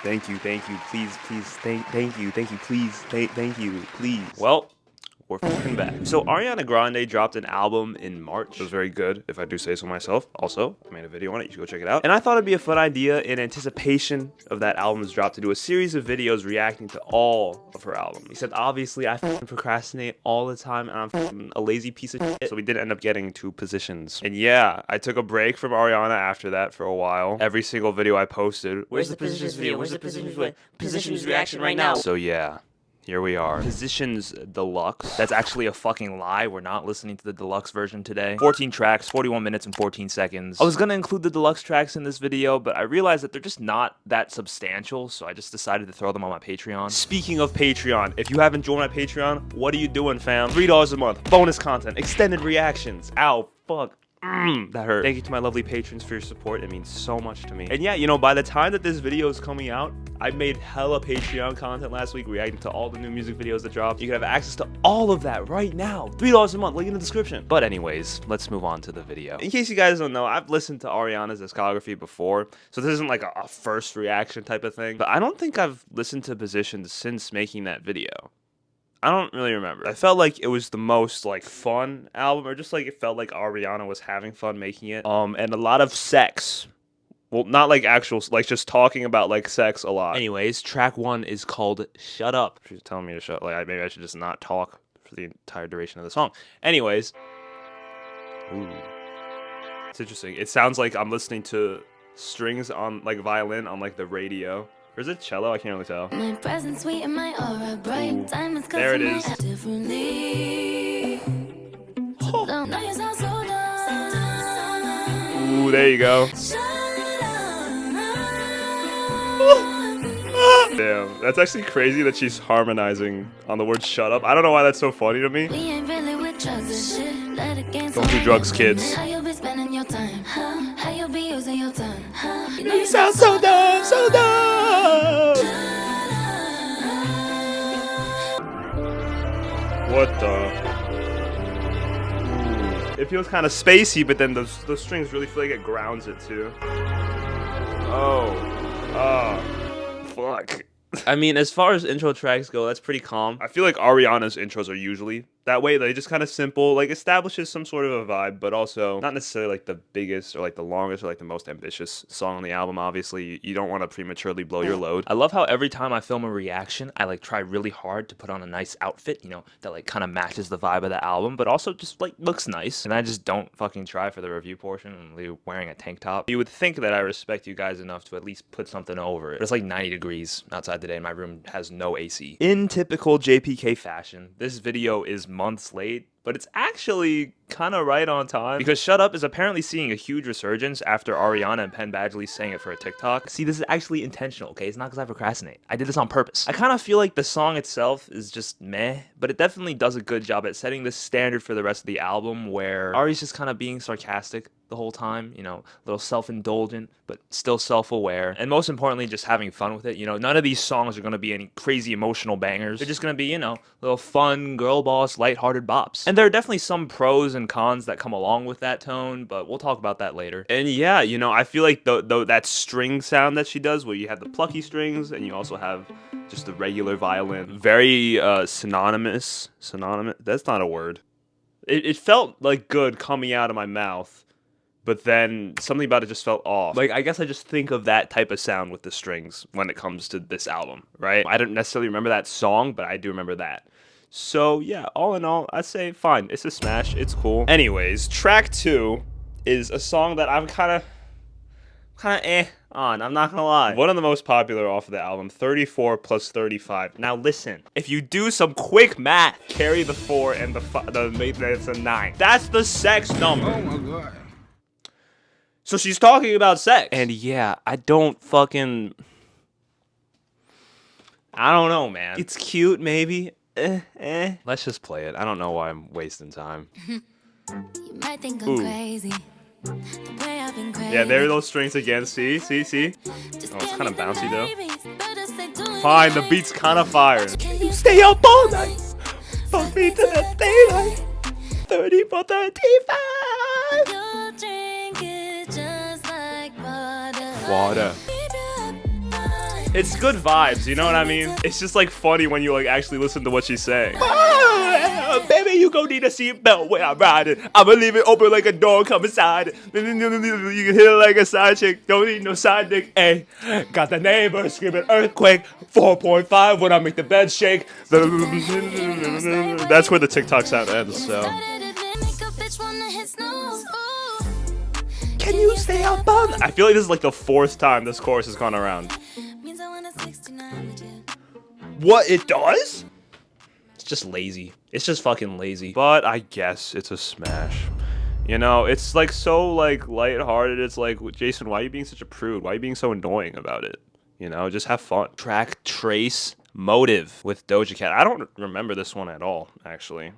Thank you, please, thank you, please, thank you, please. Well, we're fucking back. So Ariana Grande dropped an album in March. It was very good, if I do say so myself. Also, I made a video on it, you should go check it out. And I thought it'd be a fun idea in anticipation of that album's drop to do a series of videos reacting to all of her albums. Except obviously I fucking procrastinate all the time and I'm fucking a lazy piece of shit. So we didn't end up getting to Positions. And yeah, I took a break from Ariana after that for a while. Every single video I posted, where's the Positions video? Where's the Positions reaction right now? So yeah. Here we are. Positions Deluxe. That's actually a fucking lie. We're not listening to the deluxe version today. 14 tracks, 41 minutes and 14 seconds. I was gonna include the deluxe tracks in this video, but I realized that they're just not that substantial, so I just decided to throw them on my Patreon. Speaking of Patreon, if you haven't joined my Patreon, what are you doing, fam? $3 a month, bonus content, extended reactions. Ow, fuck. That hurt. Thank you to my lovely patrons for your support. It means so much to me. And yeah, you know, by the time that this video is coming out, I made hella Patreon content last week reacting to all the new music videos that dropped. You can have access to all of that right now. $3 a month, link in the description. But anyways, let's move on to the video. In case you guys don't know, I've listened to Ariana's discography before, so this isn't like a first reaction type of thing. But I don't think I've listened to Positions since making that video. I don't really remember. I felt like it was the most like fun album, or just like it felt like Ariana was having fun making it. And a lot of sex. Well, not like actual, like just talking about like sex a lot. Anyways, track 1 is called Shut Up. She's telling me to shut, like maybe I should just not talk for the entire duration of the song. Anyways. Ooh. It's interesting. It sounds like I'm listening to strings on like violin on like the radio. Or is it cello? I can't really tell. My presence sweet and my aura bright. Diamonds there it is. Ooh, there you go. Damn, that's actually crazy that she's harmonizing on the word shut up. I don't know why that's so funny to me. Don't do drugs, kids. You sound so dumb, so dumb. What the? Ooh. It feels kind of spacey, but then those strings really feel like it grounds it too. Oh, fuck. I mean, as far as intro tracks go, that's pretty calm. I feel like Ariana's intros are usually that way. They just kind of simple, like establishes some sort of a vibe, but also not necessarily like the biggest or like the longest or like the most ambitious song on the album. Obviously, you don't want to prematurely blow your load. I love how every time I film a reaction, I like try really hard to put on a nice outfit, you know, that like kind of matches the vibe of the album, but also just like looks nice. And I just don't fucking try for the review portion and wearing a tank top. You would think that I respect you guys enough to at least put something over it. But it's like 90 degrees outside today. My room has no AC. In typical JPK fashion, this video is months late, but it's actually kind of right on time because Shut Up is apparently seeing a huge resurgence after Ariana and Penn Badgley sang it for a TikTok. See, this is actually intentional, okay? It's not because I procrastinate. I did this on purpose. I kind of feel like the song itself is just meh, but it definitely does a good job at setting the standard for the rest of the album where Ari's just kind of being sarcastic the whole time, you know, a little self-indulgent, but still self-aware, and most importantly, just having fun with it. You know, none of these songs are going to be any crazy emotional bangers. They're just going to be, you know, little fun, girl boss, lighthearted bops. And there are definitely some pros and cons that come along with that tone, but we'll talk about that later. And yeah, you know, I feel like that string sound that she does, where you have the plucky strings and you also have just the regular violin, very synonymous, that's not a word. It felt like good coming out of my mouth, but then something about it just felt off. Like, I guess I just think of that type of sound with the strings when it comes to this album, right? I don't necessarily remember that song, but I do remember that. So yeah, all in all, I'd say fine. It's a smash. It's cool. Anyways, track 2 is a song that I'm kind of on. I'm not gonna lie. One of the most popular off of the album, 34 plus 35. Now listen, if you do some quick math, carry the 4 and that's a 9. That's the sex number. Oh my god. So she's talking about sex. And yeah, I don't know, man. It's cute, maybe. Let's just play it. I don't know why I'm wasting time. You might think I'm crazy. Yeah, there are those strings again. See? Oh, it's kind of bouncy though. Fine, the beat's kind of fire. You stay up all night. Fuck me to the daylight. 30 for 35. Water. It's good vibes, you know what I mean? It's just like funny when you like actually listen to what she's saying. Baby, you gon' need a seatbelt when I'm riding. I'ma leave it open like a door, come inside. You can hit it like a side chick, don't need no side dick. Ayy, got the neighbors screaming earthquake. 4.5 when I make the bed shake. That's where the TikTok sound ends, so. Can you stay up on? I feel like this is like the 4th time this chorus has gone around. What it does? It's just lazy. It's just fucking lazy. But I guess it's a smash. You know, it's like so like lighthearted. It's like, Jason, why are you being such a prude? Why are you being so annoying about it? You know, just have fun. Track Trace Motive with Doja Cat. I don't remember this one at all, actually.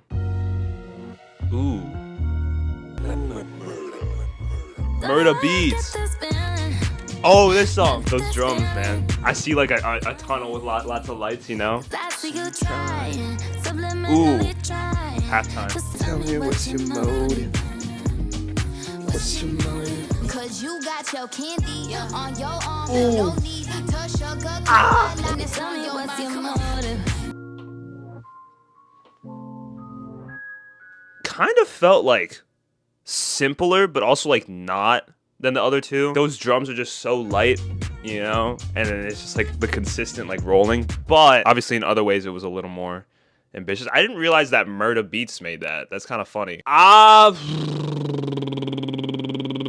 Ooh. Murder Beats. Oh, this song. Those drums, man. I see like a tunnel with lots of lights, you know? Ooh. Halftime. Tell me what's your motive? What's your motive? Cause you got your candy on your arm. No need to sugar. Tell me what's your motive? Kind of felt like simpler, but also like not than the other two. Those drums are just so light, you know, and then it's just like the consistent like rolling. But obviously in other ways it was a little more ambitious. I didn't realize that Murda Beats made that. That's kind of funny.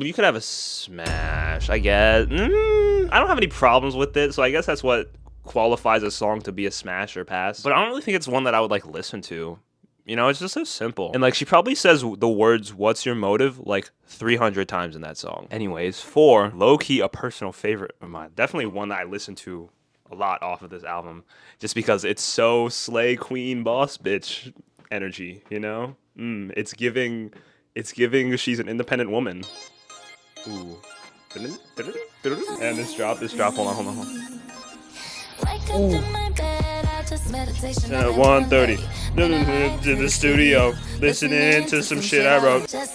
You could have a smash, I guess. I don't have any problems with it, so I guess that's what qualifies a song to be a smash or pass. But I don't really think it's one that I would like listen to. You know, it's just so simple. And like she probably says the words "what's your motive" like 300 times in that song. Anyways, 4, low-key a personal favorite of mine. Definitely one that I listen to a lot off of this album, just because it's so slay queen boss bitch energy, you know? It's giving she's an independent woman. Ooh. And this drop, hold on. Ooh. 1:30. To the studio, listening to some shit I wrote. I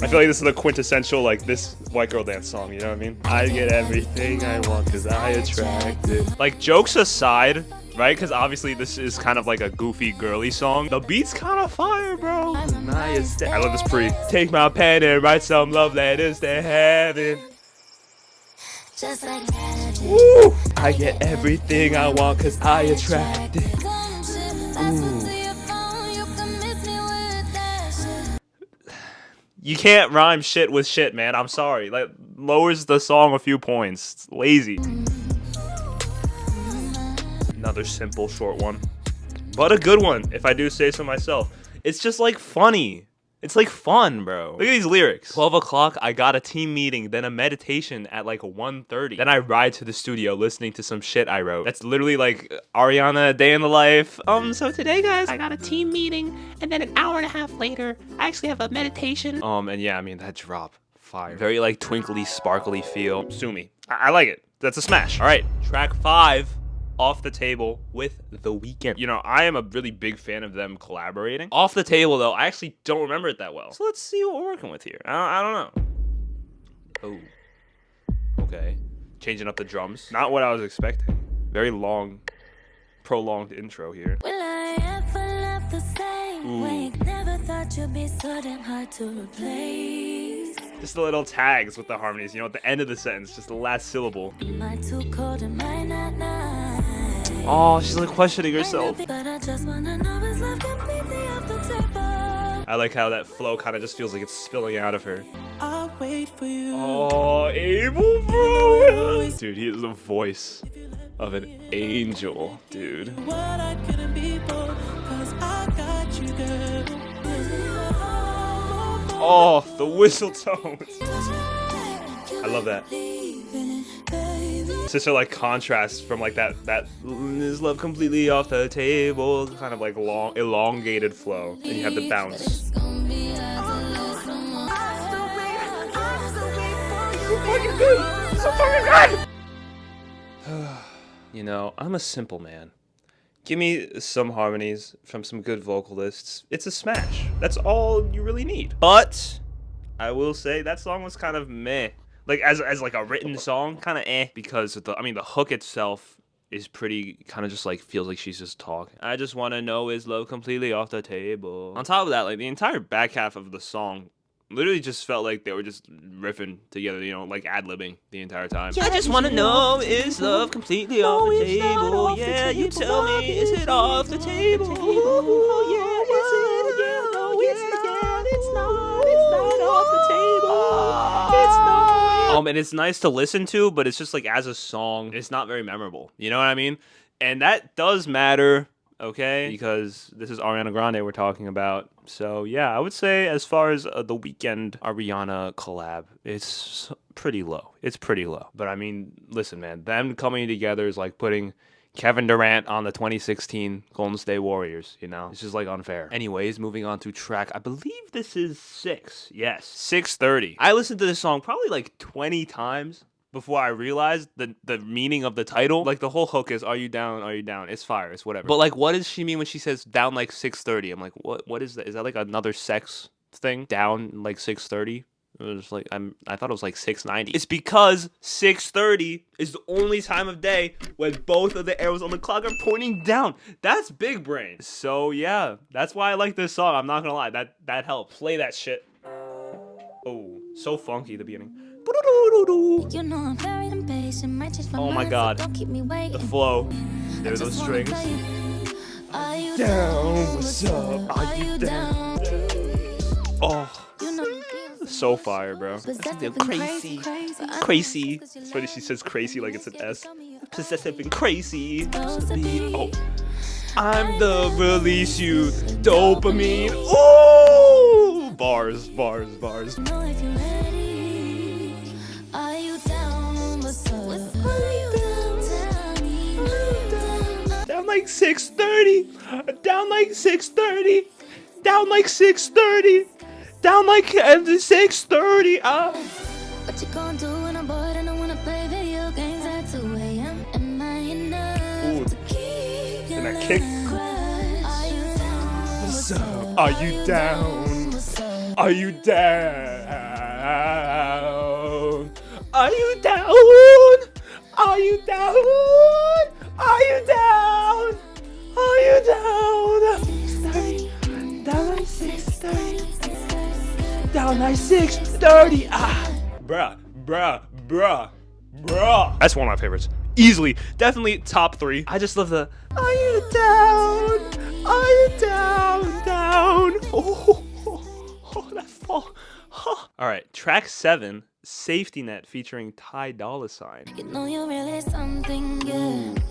feel like this is the quintessential, like, this white girl dance song, you know what I mean? I get everything I want because I attract it. Like, jokes aside, right? Because obviously this is kind of like a goofy, girly song. The beat's kind of fire, bro. I love this pre. Take my pen and write some love letters to heaven. Just like magic. Woo! I get everything I want because I attract it. You can't rhyme shit with shit, man. I'm sorry. Like, lowers the song a few points. It's lazy. Another simple, short one. But a good one, if I do say so myself. It's just, like, funny. It's, like, fun, bro. Look at these lyrics. 12 o'clock, I got a team meeting, then a meditation at, like, 1:30. Then I ride to the studio listening to some shit I wrote. That's literally, like, Ariana, a day in the life. So today, guys, I got a team meeting, and then an hour and a half later, I actually have a meditation. And yeah, I mean, that drop. Fire. Very, like, twinkly, sparkly feel. Sue me. I like it. That's a smash. All right, track 5. Off the Table with The Weeknd. You know, I am a really big fan of them collaborating. Off the Table, though, I actually don't remember it that well. So let's see what we're working with here. I don't know. Oh. Okay. Changing up the drums. Not what I was expecting. Very long, prolonged intro here. Will I ever love the same way? Never thought you'd be so damn hard to replace. Just the little tags with the harmonies, you know, at the end of the sentence, just the last syllable. Am I too cold? Am I not nice? Oh, she's like questioning herself. I like how that flow kind of just feels like it's spilling out of her. I'll wait for you. Oh, Abel, bro. Dude, he is the voice of an angel, dude. Oh, the whistle tones. I love that. Such a like contrast from like that is love completely off the table kind of like long elongated flow, and you have the bounce. You know, I'm a simple man. Give me some harmonies from some good vocalists. It's a smash. That's all you really need. But I will say that song was kind of meh Like as like a written song, kind of because of the hook itself is pretty kind of just like feels like she's just talking. I just want to know, is love completely off the table? On top of that, like the entire back half of the song literally just felt like they were just riffing together, you know, like ad-libbing the entire time. I just want to know, is love completely off the table? Yeah, you tell me, is it off the table? Oh yeah, is it? Yeah, no, it's not off the table. It's not. And it's nice to listen to, but it's just like as a song, it's not very memorable. You know what I mean? And that does matter, okay? Because this is Ariana Grande we're talking about. So yeah, I would say as far as the Weeknd Ariana collab, it's pretty low. It's pretty low. But I mean, listen, man, them coming together is like putting Kevin Durant on the 2016 Golden State Warriors, you know? It's just like unfair. Anyways, moving on to track, I believe this is 6. Yes, 6:30. I listened to this song probably like 20 times before I realized the meaning of the title. Like the whole hook is, are you down, are you down? It's fire, it's whatever. But like, what does she mean when she says down like 6:30? I'm like, what is that? Is that like another sex thing? Down like 6:30? It was like I thought it was like 6:90. It's because 6:30 is the only time of day when both of the arrows on the clock are pointing down. That's big brain. So yeah, that's why I like this song. I'm not gonna lie, that helped. Play that shit. Oh, so funky the beginning. You know I'm very impatient, might change my Oh my mind, so god, don't keep me waiting. the flow. There's those strings. Are you Down, what's up? Are you down? Oh. You know So fire, bro. possessive and Crazy. Crazy. It's funny she says crazy like it's an S. Possessive and crazy. Oh. I'm the release you dopamine. Ooh! Bars. Know if you're ready. Are you down? What's up? Are you down? Down like 6:30. Down like 6:30. Down like 6:30. Down like 6:30. What you gonna do when I'm bored and I wanna play video games at 2 a.m.? Am I enough to keep you And that like kick. Are you down? What's up? Are you down? What's up? Are you down? Are you down? Are you down? Are you down? Are you down? 6:30. Down like 6:30. Down like 6:30. Bruh. That's one of my favorites. Easily, definitely top 3. I just love the are you down? Are you down? Oh, that fall. All right, track 7, Safety Net featuring Ty Dolla $ign. You know you're really something good.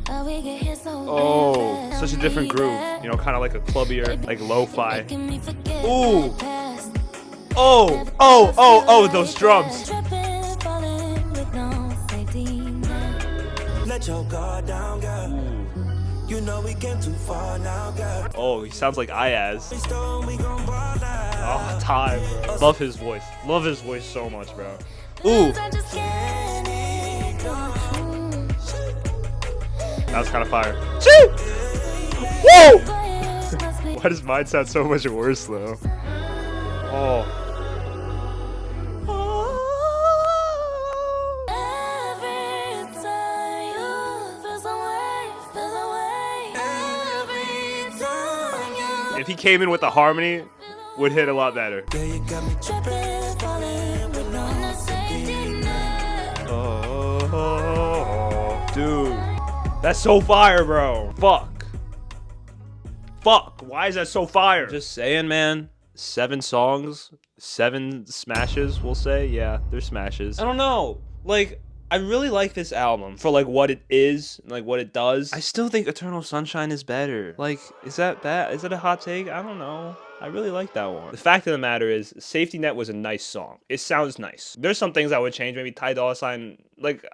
How we get here so Oh, fast. such a different groove. You know, kind of like a clubbier, like lo-fi. Making me forget Ooh. my past. Oh, those drums. Tripping, falling with no safety net. Let your guard down, girl. You know we came too far now, girl. Oh, he sounds like Ayaz. We stone, we gon' ball out. Oh, Ty, bro. Love his voice. Love his voice so much, bro. Ooh, I just can't ignore. that was kind of fire. Whoa! Why does mine sound so much worse, though? Oh. Every time you feel some way, every time you If he came in with the harmony, would hit a lot better. Yeah, you got me tripping, falling with no safety net. Oh, dude. That's so fire, bro. Fuck. Why is that so fire? Just saying, man. 7 songs, 7 smashes, we'll say. Yeah, they're smashes. I don't know. Like, I really like this album for like what it is, and like what it does. I still think Eternal Sunshine is better. Like, is that bad? Is that a hot take? I don't know. I really like that one. The fact of the matter is, Safety Net was a nice song. It sounds nice. There's some things I would change. Maybe Ty Dolla $ign. Like,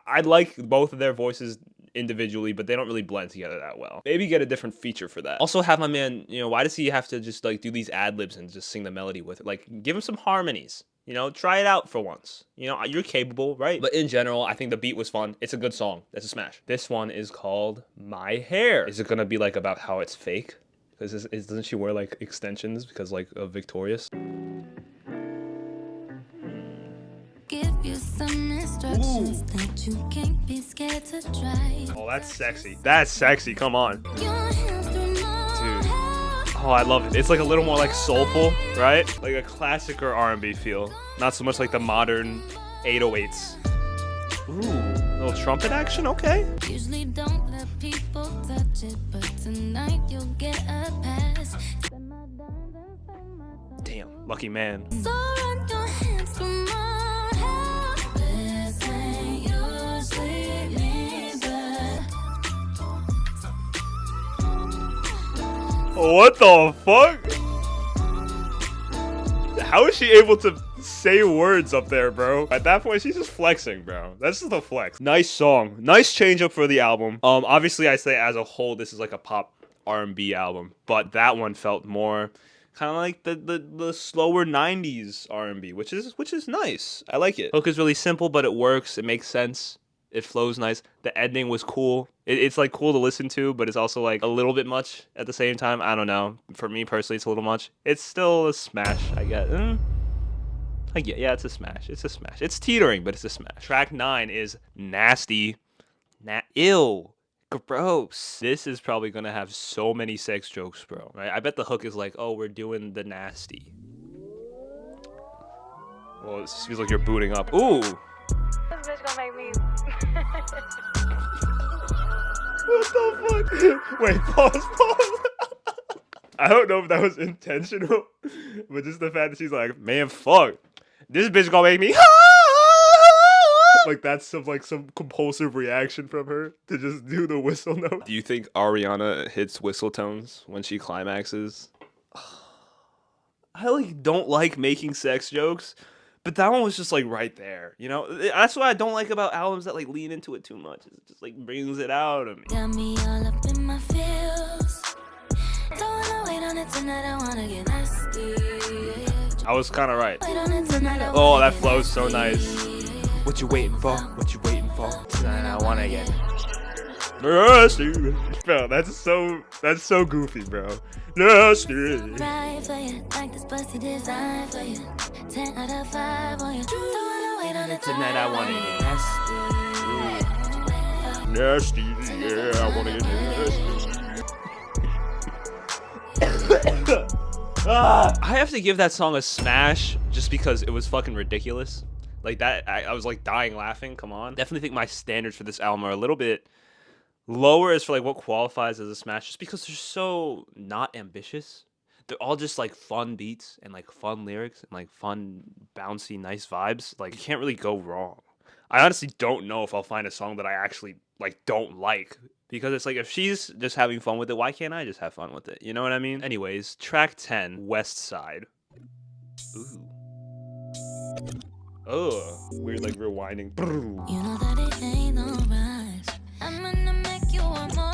I like both of their voices individually, but they don't really blend together that well. Maybe get a different feature for that. Also have my man, you know, why does he have to just like do these ad-libs and just sing the melody with it? Like, give him some harmonies. You know, try it out for once. You know, you're capable, right? But in general, I think the beat was fun. It's a good song. That's a smash. This one is called My Hair. Is it gonna be like about how it's fake? Because doesn't she wear like extensions because like of Victorious? give you some instructions that you can't be scared to try. Oh, that's sexy. That's sexy. Come on. Your hands through my Dude. hair. Oh, I love it. It's like a little more like soulful, right? Like a classic or R&B feel. Not so much like the modern 808s. Ooh, little trumpet action, okay. Usually don't let people touch it, but tonight you'll get a pass. Spend my dimes and spend my time. Damn, lucky man. So run your hands through my hair. This ain't your sleeping bag. What the fuck? How is she able to say words up there, bro? At that point, she's just flexing, bro. That's just a flex. Nice song. Nice change up for the album. Obviously, I say as a whole, this is like a pop R&B album, but that one felt more kind of like the slower 90s R&B, which is nice. I like it. Hook is really simple, but it works. It makes sense. It flows nice. The ending was cool. It's like cool to listen to, but it's also like a little bit much at the same time. I don't know. For me personally, it's a little much. It's still a smash, I guess. Yeah, it's a smash. It's a smash. It's teetering, but it's a smash. Track 9 is Nasty. Ew. Gross. This is probably gonna have so many sex jokes, bro. Right? I bet the hook is like, oh, we're doing the nasty. Well, it feels like you're booting up. Ooh. This bitch gonna make me. What the fuck? Wait, pause. I don't know if that was intentional, but just the fact that she's like, man, fuck. This bitch gonna make me. Like that's some compulsive reaction from her to just do the whistle note. Do you think Ariana hits whistle tones when she climaxes? I like don't like making sex jokes, but that one was just like right there, you know? That's what I don't like about albums that like lean into it too much. It just like brings it out of me. Got me all up in my feels. Don't wanna wait on it tonight, I wanna get nasty. I was kind of right. Wait on it tonight, I Oh, wanna that get flows so nasty. nice. What you waiting for? What you waiting for? Tonight I wanna get nasty. Bro, that's so goofy, bro. Nasty. Right for you, like this pussy designed for you. 10 out of 5 on you. Don't wanna wait on it Tonight I wanna get nasty. nasty. Yeah, I wanna get nasty. I have to give that song a smash just because it was fucking ridiculous. Like that, I was like dying laughing. Come on. Definitely think my standards for this album are a little bit lower as for like what qualifies as a smash, just because they're so not ambitious. They're all just like fun beats and like fun lyrics and like fun, bouncy, nice vibes. Like you can't really go wrong. I honestly don't know if I'll find a song that I actually like don't like. Because it's like, if she's just having fun with it, why can't I just have fun with it? You know what I mean? Anyways, track 10, West Side. Ooh. Oh, weird like rewinding. You know that it ain't no rush. I'm gonna make you want more.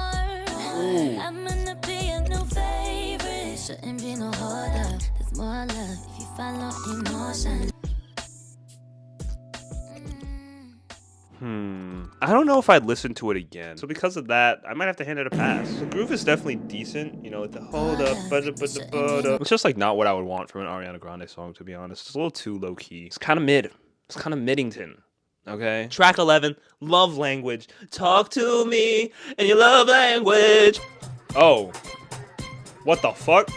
Ooh. I'm gonna be a new favorite. Shouldn't be no hold up. There's more love if you follow emotion. I don't know if I'd listen to it again. So because of that, I might have to hand it a pass. The groove is definitely decent. You know, like the hold up, it's just like not what I would want from an Ariana Grande song, to be honest. It's a little too low key. It's kind of mid. It's kind of Middington. Okay. Track 11, Love Language. Talk to me in your love language. Oh. What the fuck?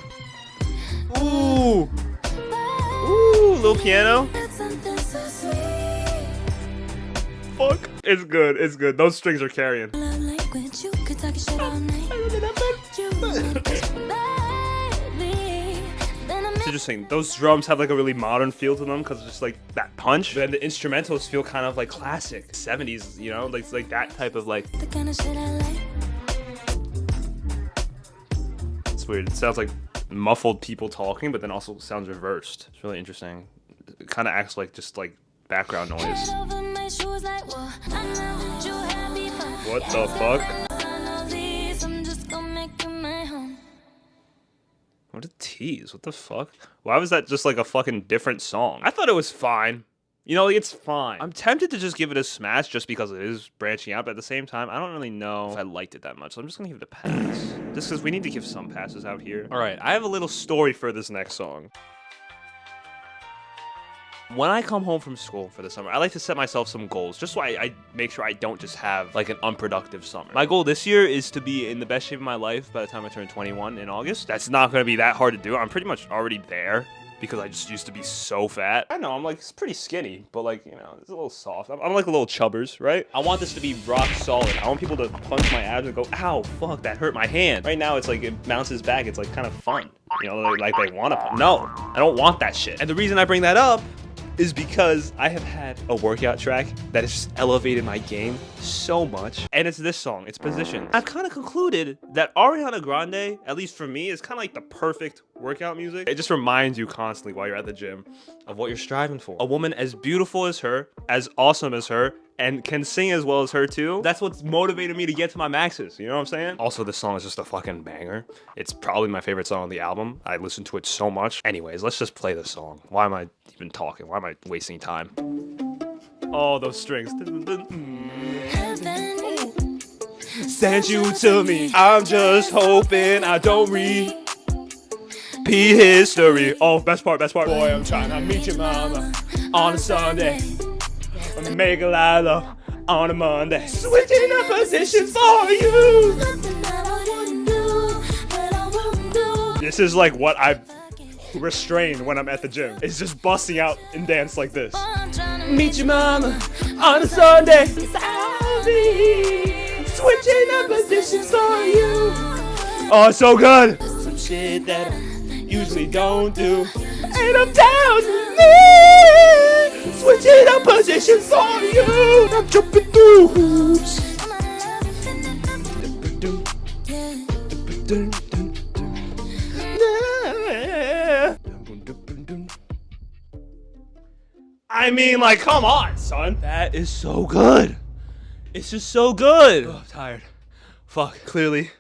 Ooh. Ooh, little piano. That's something so sweet. Fuck. It's good. It's good. Those strings are carrying. Love language, you could talk shit all night. You baby. Then I'm It's interesting. Those drums have like a really modern feel to them because it's just like that punch. Then the instrumentals feel kind of like classic 70s, you know, like that type of like. the kind of shit I like. It's weird. It sounds like muffled people talking, but then also sounds reversed. It's really interesting. It kind of acts like just like background noise. Head over my shoes like, whoa. I know what you had before. What the fuck? I know these, I'm just gonna make you my home. What a tease. What the fuck? Why was that just like a fucking different song? I thought it was fine. You know, like it's fine. I'm tempted to just give it a smash just because it is branching out, but at the same time, I don't really know if I liked it that much. So I'm just gonna give it a pass. Just because we need to give some passes out here. All right, I have a little story for this next song. When I come home from school for the summer, I like to set myself some goals, just so I make sure I don't just have like an unproductive summer. My goal this year is to be in the best shape of my life by the time I turn 21 in August. That's not going to be that hard to do. I'm pretty much already there, because I just used to be so fat. I know, I'm like pretty skinny, but like, you know, it's a little soft. I'm like a little chubbers, right? I want this to be rock solid. I want people to punch my abs and go, ow, fuck, that hurt my hand. Right now, it's like, it bounces back. It's like kind of fun. You know, like they want to. No, I don't want that shit. And the reason I bring that up is because I have had a workout track that has just elevated my game so much. And it's this song, it's Position. I've kind of concluded that Ariana Grande, at least for me, is kind of like the perfect workout music. It just reminds you constantly while you're at the gym of what you're striving for. A woman as beautiful as her, as awesome as her, and can sing as well as her too. That's what's motivated me to get to my maxes, you know what I'm saying? Also, this song is just a fucking banger. It's probably my favorite song on the album. I listen to it so much. Anyways, let's just play this song. Why am I even talking? Why am I wasting time? Oh, those strings. Send you to me. I'm just hoping I don't repeat history. Oh, best part. Boy, I'm trying to meet your mama on a Sunday. Make a lot of love on a Monday. Switching up positions for you. This is like what I've restrained when I'm at the gym. It's just busting out and dance like this. Meet your mama on a Sunday. Switching up positions for you. Oh, it's so good. Some shit that I usually don't do. And I'm down to me. Switching up positions for you. I'm jumping through hoops. I mean, like, come on, son. That is so good. It's just so good. Oh, I'm tired. Fuck, clearly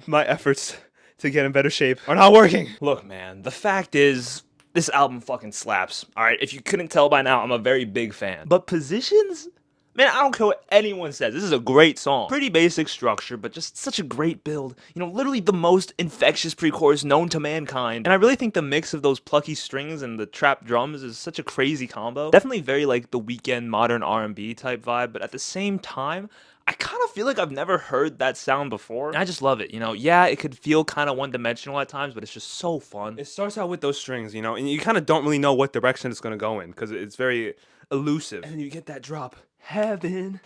my efforts to get in better shape are not working. Look, man, the fact is, this album fucking slaps. All right, if you couldn't tell by now, I'm a very big fan. But Positions? Man, I don't care what anyone says. This is a great song. Pretty basic structure, but just such a great build. You know, literally the most infectious pre-chorus known to mankind. And I really think the mix of those plucky strings and the trap drums is such a crazy combo. Definitely very like The Weeknd modern R&B type vibe, but at the same time, I kind of feel like I've never heard that sound before. And I just love it, you know? Yeah, it could feel kind of one-dimensional at times, but it's just so fun. It starts out with those strings, you know, and you kind of don't really know what direction it's going to go in because it's very elusive. And then you get that drop. Heaven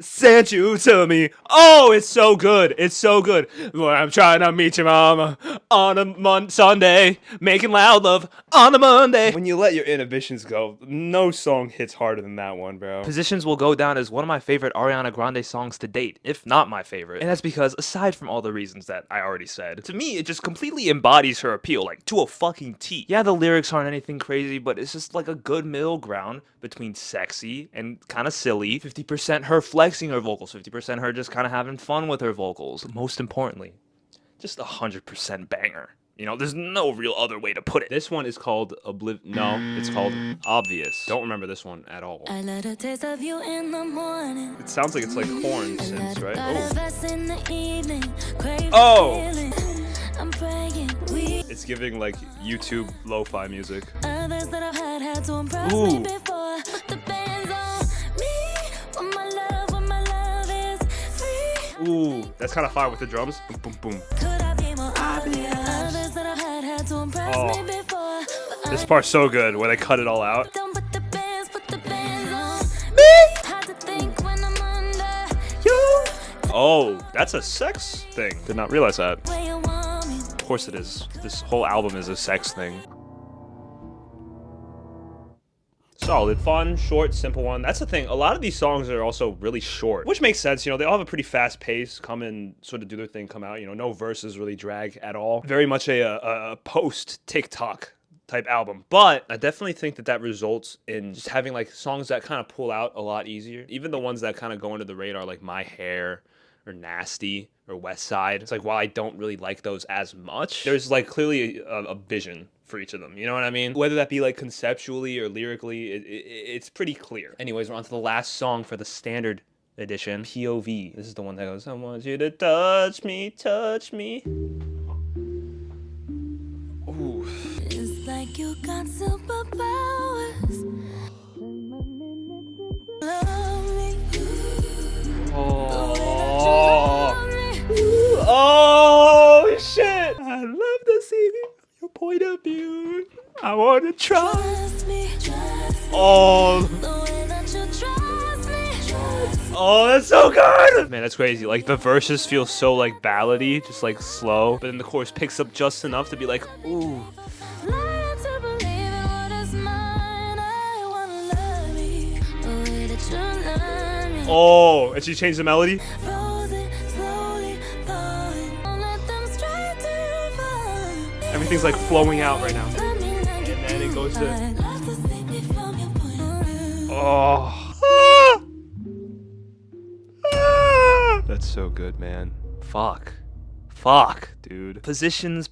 sent you to me. Oh, it's so good. It's so good. Well, I'm trying to meet your mama on a Sunday, making loud love on a Monday. When you let your inhibitions go, no song hits harder than that one, bro. Positions will go down as one of my favorite Ariana Grande songs to date, if not my favorite. And that's because, aside from all the reasons that I already said, to me, it just completely embodies her appeal, like, to a fucking T. Yeah, the lyrics aren't anything crazy, but it's just like a good middle ground between sexy and kind of silly. 50% her flexing her vocals, 50% her just kind of having fun with her vocals. But most importantly, just 100% banger. You know, there's no real other way to put it. This one is called it's called Obvious. Don't remember this one at all. I let a taste of you in the morning. It sounds like it's like horn synths, right? Oh. Oh! It's giving like YouTube lo-fi music. Others that I've had to impress Ooh. me before. The band's on me. When my love is free. Ooh, that's kind of fire with the drums. Boom, boom, boom. Could I be more obvious? Others that I've had to impress Oh. me before. This part's so good where they cut it all out. Don't put the bands on me. Hard to think when I'm under you. Oh, that's a sex thing. Did not realize that. Where you want me. Of course it is. This whole album is a sex thing. Solid, fun, short, simple one. That's the thing. A lot of these songs are also really short, which makes sense. You know, they all have a pretty fast pace, come in, sort of do their thing, come out. You know, no verses really drag at all. Very much a post-TikTok type album. But I definitely think that results in just having like songs that kind of pull out a lot easier. Even the ones that kind of go under the radar, like My Hair or Nasty or West Side. It's like, while I don't really like those as much, there's like clearly a vision for each of them, you know what I mean? Whether that be like conceptually or lyrically, it's pretty clear. Anyways, we're on to the last song for the standard edition, POV. This is the one that goes, I want you to touch me, touch me. Ooh. It's like you got superpowers. I wanna try. Trust me. Oh, The way that you trust me. oh, that's so good. Man, that's crazy. Like the verses feel so like ballady, just like slow, but then the chorus picks up just enough to be like, ooh. Learn to believe in what is mine. I wanna love you the way that you love me. Oh, and she changed the melody. Frozen, slowly falling. Don't let them stray too far. Everything's like flowing out right now. Let me like And then it goes to, love to see me from your point of view. oh. That's so good, man. Fuck. Fuck, dude. Positions.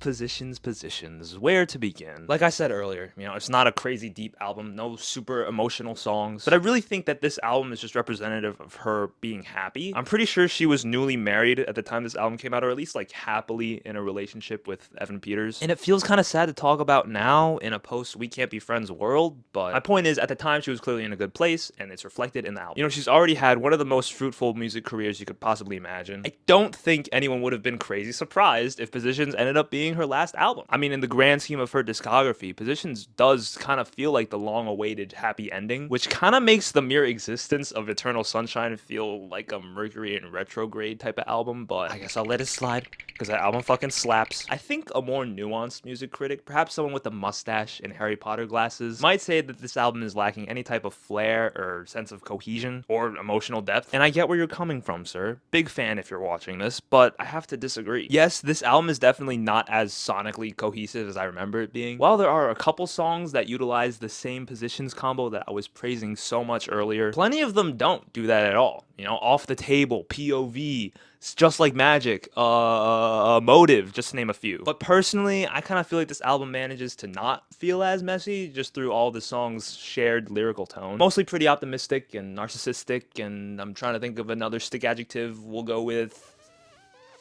Where to begin? Like I said earlier, you know, it's not a crazy deep album, no super emotional songs. But I really think that this album is just representative of her being happy. I'm pretty sure she was newly married at the time this album came out, or at least like happily in a relationship with Evan Peters. And it feels kind of sad to talk about now in a post We Can't Be Friends world, but my point is, at the time she was clearly in a good place, and it's reflected in the album. You know, she's already had one of the most fruitful music careers you could possibly imagine. I don't think anyone would have been crazy surprised if Positions ended up being her last album. I mean, in the grand scheme of her discography, Positions does kind of feel like the long-awaited happy ending, which kind of makes the mere existence of Eternal Sunshine feel like a Mercury in retrograde type of album, but I guess I'll let it slide because that album fucking slaps. I think a more nuanced music critic, perhaps someone with a mustache and Harry Potter glasses, might say that this album is lacking any type of flair or sense of cohesion or emotional depth, and I get where you're coming from, sir. Big fan if you're watching this, but I have to disagree. Yes, this album is definitely not as sonically cohesive as I remember it being. While there are a couple songs that utilize the same Positions combo that I was praising so much earlier, plenty of them don't do that at all. You know, Off the Table, POV, Just Like Magic, Motive, just to name a few. But personally, I kind of feel like this album manages to not feel as messy just through all the songs' shared lyrical tone. Mostly pretty optimistic and narcissistic, and I'm trying to think of another stick adjective. We'll go with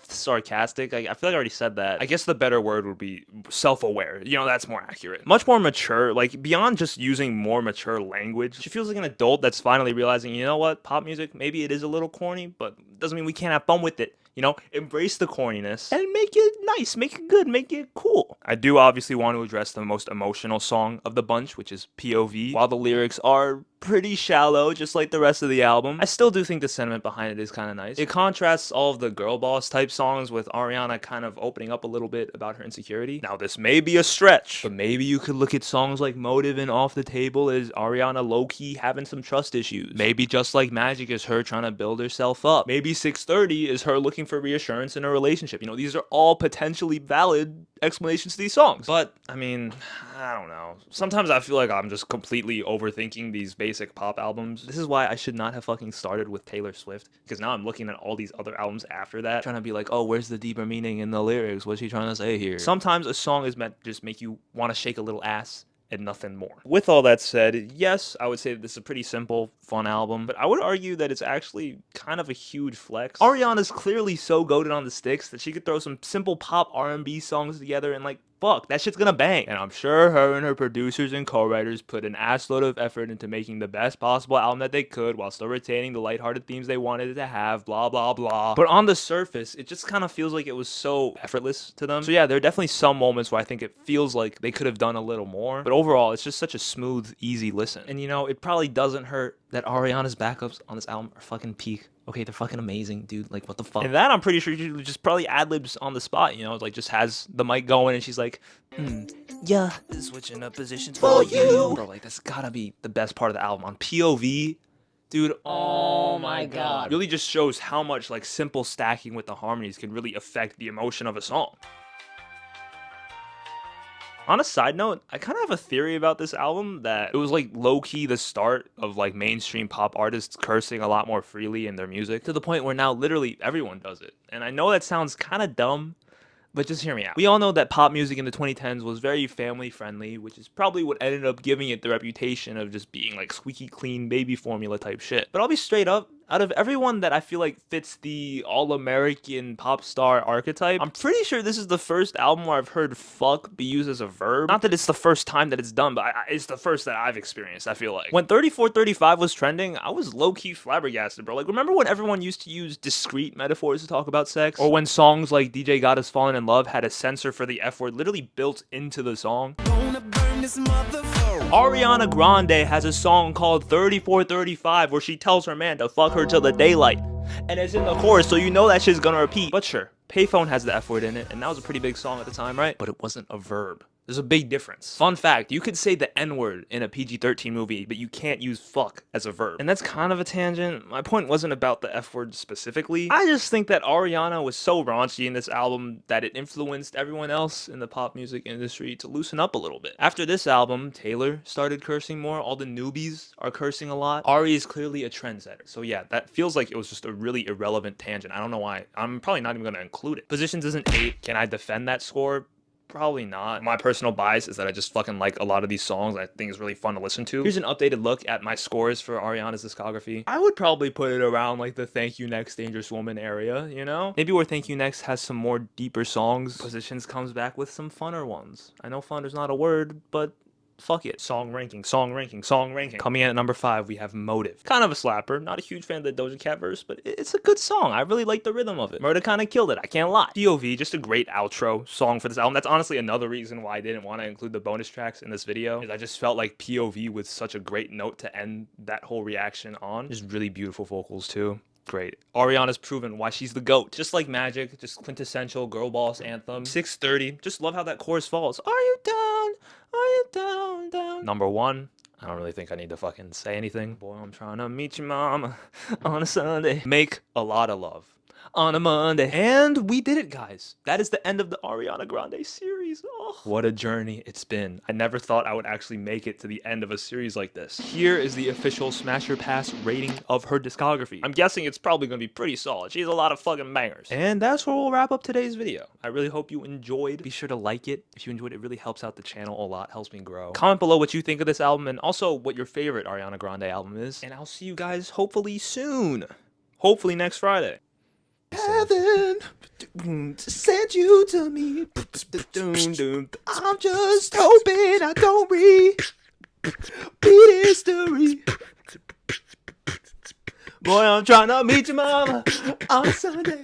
sarcastic. I feel like I already said that. I guess the better word would be self-aware. You know, that's more accurate. Much more mature, like beyond just using more mature language. She feels like an adult that's finally realizing, you know what, pop music, maybe it is a little corny, but doesn't mean we can't have fun with it. You know, embrace the corniness and make it nice, make it good, make it cool. I do obviously want to address the most emotional song of the bunch, which is POV. While the lyrics are pretty shallow, just like the rest of the album, I still do think the sentiment behind it is kind of nice. It contrasts all of the girl boss type songs with Ariana kind of opening up a little bit about her insecurity. Now, this may be a stretch, but maybe you could look at songs like Motive and Off the Table as Ariana low-key having some trust issues. Maybe Just Like Magic is her trying to build herself up. Maybe 630 is her looking for reassurance in a relationship. You know, these are all potentially valid explanations to these songs. But, I mean, I don't know. Sometimes I feel like I'm just completely overthinking these basic pop albums. This is why I should not have fucking started with Taylor Swift, because now I'm looking at all these other albums after that, trying to be like, oh, where's the deeper meaning in the lyrics? What's she trying to say here? Sometimes a song is meant to just make you want to shake a little ass and nothing more. With all that said, yes, I would say that this is a pretty simple, fun album, but I would argue that it's actually kind of a huge flex. Ariana's clearly so goated on the sticks that she could throw some simple pop R&B songs together and like, fuck, that shit's gonna bang. And I'm sure her and her producers and co-writers put an assload of effort into making the best possible album that they could while still retaining the lighthearted themes they wanted it to have, blah, blah, blah. But on the surface, it just kind of feels like it was so effortless to them. So yeah, there are definitely some moments where I think it feels like they could have done a little more. But overall, it's just such a smooth, easy listen. And you know, it probably doesn't hurt that Ariana's backups on this album are fucking peak. Okay, they're fucking amazing, dude. Like, what the fuck? And that, I'm pretty sure she just probably ad-libs on the spot, you know? Like, just has the mic going and she's like, yeah, switching up positions for you. Bro, like, that's gotta be the best part of the album. On POV, dude, oh my god. Really just shows how much, like, simple stacking with the harmonies can really affect the emotion of a song. On a side note, I kind of have a theory about this album that it was like low-key the start of like mainstream pop artists cursing a lot more freely in their music to the point where now literally everyone does it. And I know that sounds kind of dumb, but just hear me out. We all know that pop music in the 2010s was very family friendly, which is probably what ended up giving it the reputation of just being like squeaky clean baby formula type shit. But I'll be straight up, out of everyone that I feel like fits the all-American pop star archetype, I'm pretty sure this is the first album where I've heard fuck be used as a verb. Not that it's the first time that it's done, but it's the first that I've experienced, I feel like. When 3435 was trending, I was low-key flabbergasted, bro. Like, remember when everyone used to use discrete metaphors to talk about sex? Or when songs like DJ Got Us Falling in Love had a censor for the F word literally built into the song? Gonna burn this motherfucker. Ariana Grande has a song called 3435 where she tells her man to fuck her till the daylight. And it's in the chorus, so you know that shit's gonna repeat. But sure, Payphone has the F word in it, and that was a pretty big song at the time, right? But it wasn't a verb. There's a big difference. Fun fact, you could say the N-word in a PG-13 movie, but you can't use fuck as a verb. And that's kind of a tangent. My point wasn't about the F-word specifically. I just think that Ariana was so raunchy in this album that it influenced everyone else in the pop music industry to loosen up a little bit. After this album, Taylor started cursing more. All the newbies are cursing a lot. Ari is clearly a trendsetter. So yeah, that feels like it was just a really irrelevant tangent. I don't know why. I'm probably not even going to include it. Positions is an 8. Can I defend that score? Probably not. My personal bias is that I just fucking like a lot of these songs. I think it's really fun to listen to. Here's an updated look at my scores for Ariana's discography. I would probably put it around like the Thank You Next Dangerous Woman area, you know? Maybe where Thank You Next has some more deeper songs, Positions comes back with some funner ones. I know fun is not a word, but fuck it. Song ranking. Coming in at number 5, we have Motive. Kind of a slapper. Not a huge fan of the Doja Cat verse, but it's a good song. I really like the rhythm of it. Murder kind of killed it. I can't lie. POV, just a great outro song for this album. That's honestly another reason why I didn't want to include the bonus tracks in this video. Is I just felt like POV was such a great note to end that whole reaction on. Just really beautiful vocals too. Great. Ariana's proven why she's the GOAT. Just like Magic, just quintessential girl boss anthem. 6:30. Just love how that chorus falls. Are you down? Are you down? Number 1. I don't really think I need to fucking say anything. Boy, I'm trying to meet your mama on a Sunday. Make a lot of love on a Monday. And we did it, guys. That is the end of the Ariana Grande series. Oh, what a journey it's been. I never thought I would actually make it to the end of a series like this. Here is the official Smash or Pass rating of her discography. I'm guessing it's probably going to be pretty solid. She has a lot of fucking bangers. And that's where we'll wrap up today's video. I really hope you enjoyed. Be sure to like it. If you enjoyed it, really helps out the channel a lot. Helps me grow. Comment below what you think of this album and also what your favorite Ariana Grande album is. And I'll see you guys hopefully soon. Hopefully next Friday. Heaven sent you to me. I'm just hoping I don't repeat history. Boy, I'm trying to meet your mama on Sunday.